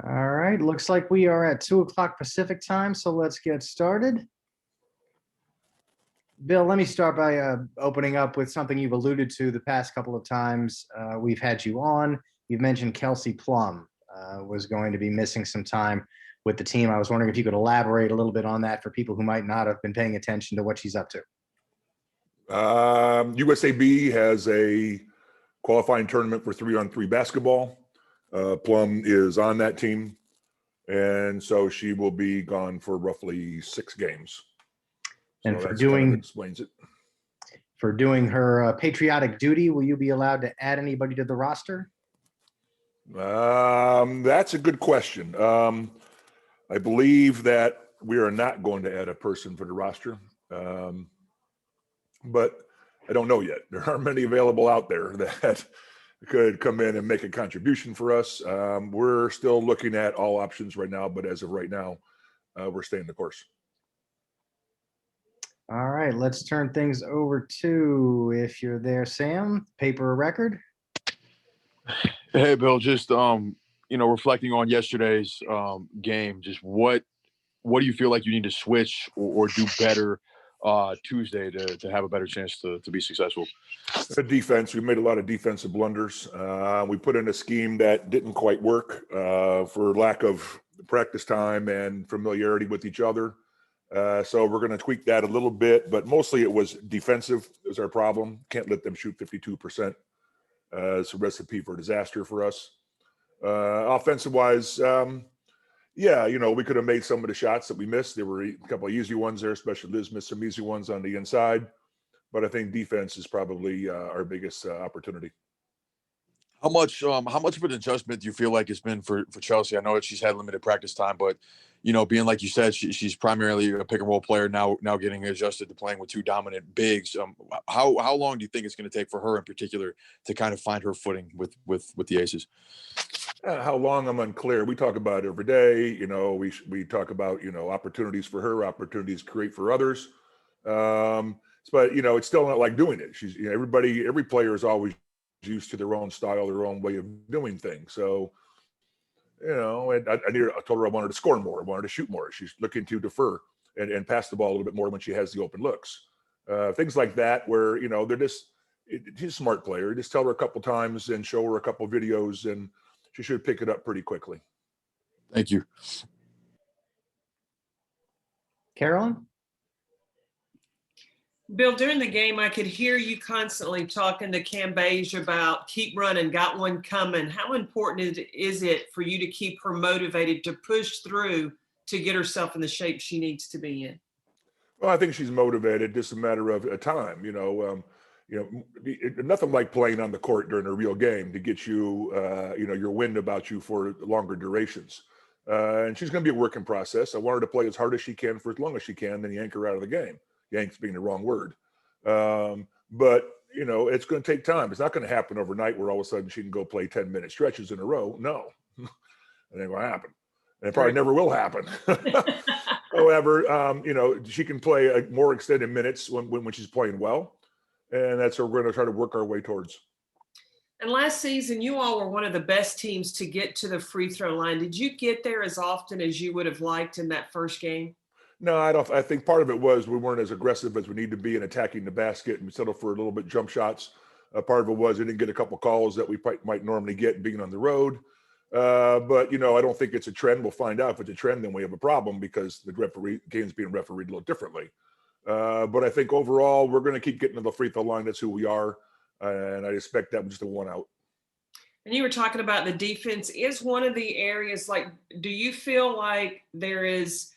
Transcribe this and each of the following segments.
All right, looks like we are at 2 o'clock Pacific time, so let's get started. Bill, let me start by opening up with something you've alluded to the past couple of times we've had you on. You've mentioned Kelsey Plum was going to be missing some time with the team. I was wondering if you could elaborate a little bit on that for people who might not have been paying attention to what she's up to. USAB has a qualifying tournament for 3-on-3 basketball. Plum is on that team, and so she will be gone for roughly 6 games. And so that kind of explains it. For doing her patriotic duty, will you be allowed to add anybody to the roster? That's a good question. I believe that we are not going to add a person for the roster, but I don't know yet. There aren't many available out there that could come in and make a contribution for us. We're still looking at all options right now, but as of right now, we're staying the course. All right, let's turn things over to, if you're there, Sam, paper record. Hey, Bill, just, reflecting on yesterday's game, just what do you feel like you need to switch or do better Tuesday to have a better chance to be successful? The defense, we made a lot of defensive blunders. We put in a scheme that didn't quite work for lack of practice time and familiarity with each other. So we're going to tweak that a little bit, but mostly it was defensive is our problem. Can't let them shoot 52%. It's a recipe for disaster for us. Offensive-wise, we could have made some of the shots that we missed. There were a couple of easy ones there, especially Liz missed some easy ones on the inside. But I think defense is probably our biggest opportunity. How much of an adjustment do you feel like it's been for Chelsea? I know that she's had limited practice time, but being like you said, she's primarily a pick and roll player now getting adjusted to playing with 2 dominant bigs. How long do you think it's going to take for her in particular to kind of find her footing with the Aces? How long, I'm unclear. We talk about it every day. We talk about opportunities for her, opportunities to create for others. But it's still not like doing it. She's every player is always used to their own style, their own way of doing things. So, and I told her I wanted to score more, I wanted to shoot more. She's looking to defer and pass the ball a little bit more when she has the open looks. Things like that where, she's a smart player. Just tell her a couple times and show her a couple videos and she should pick it up pretty quickly. Thank you. Carolyn? Bill, during the game, I could hear you constantly talking to Cambage about keep running, got one coming. How important is it for you to keep her motivated to push through to get herself in the shape she needs to be in? Well, I think she's motivated, just a matter of time. Nothing like playing on the court during a real game to get you, your wind about you for longer durations. And she's going to be a working process. I want her to play as hard as she can for as long as she can, then yank her out of the game. Yanks being the wrong word. But, it's going to take time. It's not going to happen overnight where all of a sudden she can go play 10-minute stretches in a row. No, it ain't going to happen. And it probably never will happen. However, she can play more extended minutes when she's playing well. And that's what we're going to try to work our way towards. And last season, you all were one of the best teams to get to the free throw line. Did you get there as often as you would have liked in that first game? No, I don't. I think part of it was we weren't as aggressive as we need to be in attacking the basket and we settled for a little bit jump shots. Part of it was we didn't get a couple calls that we might normally get being on the road. But, I don't think it's a trend. We'll find out if it's a trend, then we have a problem because the game's being refereed a little differently. But I think overall, we're going to keep getting to the free throw line. That's who we are. And I expect that was just a one out. And you were talking about the defense is one of the areas, do you feel like there is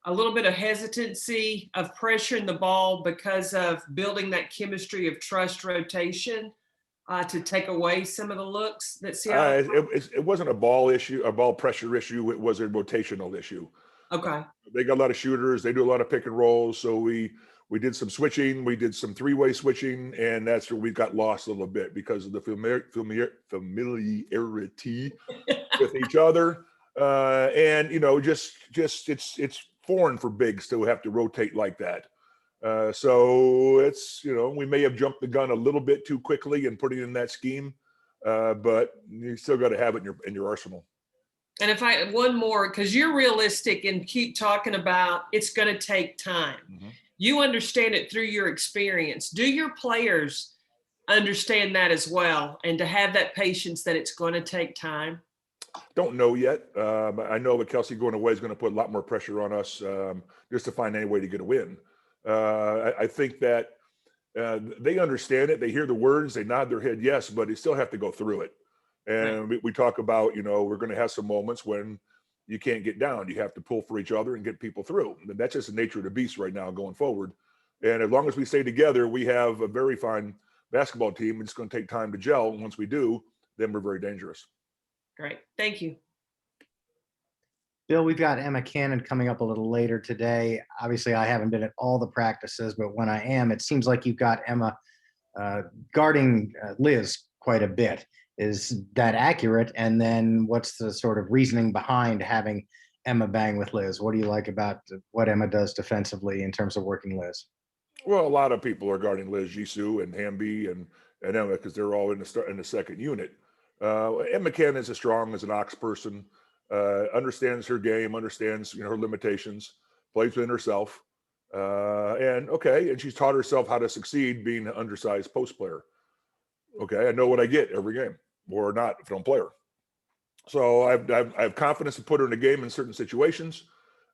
a little bit of hesitancy of pressuring the ball because of building that chemistry of trust rotation to take away some of the looks that Seattle? It wasn't a ball issue, a ball pressure issue. It was a rotational issue. Okay. They got a lot of shooters. They do a lot of pick and rolls. So we did some switching. We did some 3-way switching, and that's where we got lost a little bit because of the familiarity with each other. And it's foreign for bigs to have to rotate like that. So it's, we may have jumped the gun a little bit too quickly and put it in that scheme, but you still got to have it in your arsenal. And if I, one more, because you're realistic and keep talking about it's going to take time. Mhm. You understand it through your experience. Do your players understand that as well? And to have that patience that it's going to take time? Don't know yet. I know that Kelsey going away is going to put a lot more pressure on us just to find any way to get a win. I think that they understand it. They hear the words, they nod their head yes, but they still have to go through it. And we talk about, we're going to have some moments when you can't get down. You have to pull for each other and get people through. And that's just the nature of the beast right now going forward. And as long as we stay together, we have a very fine basketball team. It's going to take time to gel. And once we do, then we're very dangerous. Great. Thank you. Bill, we've got Emma Cannon coming up a little later today. Obviously, I haven't been at all the practices, but when I am, it seems like you've got Emma guarding Liz quite a bit. Is that accurate? And then what's the sort of reasoning behind having Emma bang with Liz? What do you like about what Emma does defensively in terms of working Liz? Well, a lot of people are guarding Liz, Jisoo, and Hamby and Emma because they're all in the second unit. Emma Cannon is as strong as an ox person, understands her game, understands her limitations, plays within herself, and she's taught herself how to succeed being an undersized post player. Okay, I know what I get every game, or not if I don't play her. So I have confidence to put her in a game in certain situations,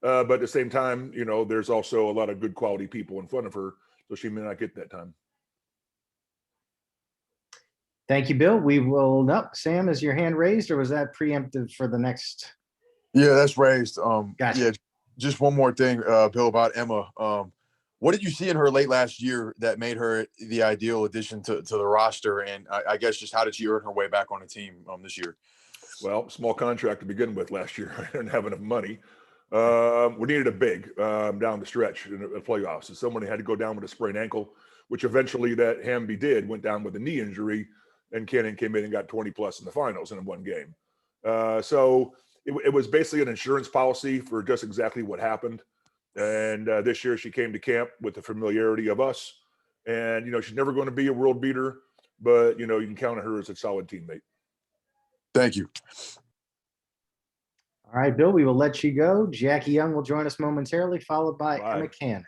but at the same time, there's also a lot of good quality people in front of her, so she may not get that time. Thank you, Bill. We will, no, Sam, is your hand raised or was that preemptive for the next? Yeah, that's raised. Gotcha. Yeah, just one more thing, Bill, about Emma. What did you see in her late last year that made her the ideal addition to the roster? And I guess just how did she earn her way back on the team this year? Well, small contract to begin with last year. I didn't have enough money. We needed a big down the stretch in the playoffs. And someone had to go down with a sprained ankle, which eventually that Hamby did, went down with a knee injury, and Cannon came in and got 20 plus in the finals in one game. So it was basically an insurance policy for just exactly what happened. And this year she came to camp with the familiarity of us. And, she's never going to be a world beater, but, you can count on her as a solid teammate. Thank you. All right, Bill, we will let you go. Jackie Young will join us momentarily, followed by Bye. Emma Cannon.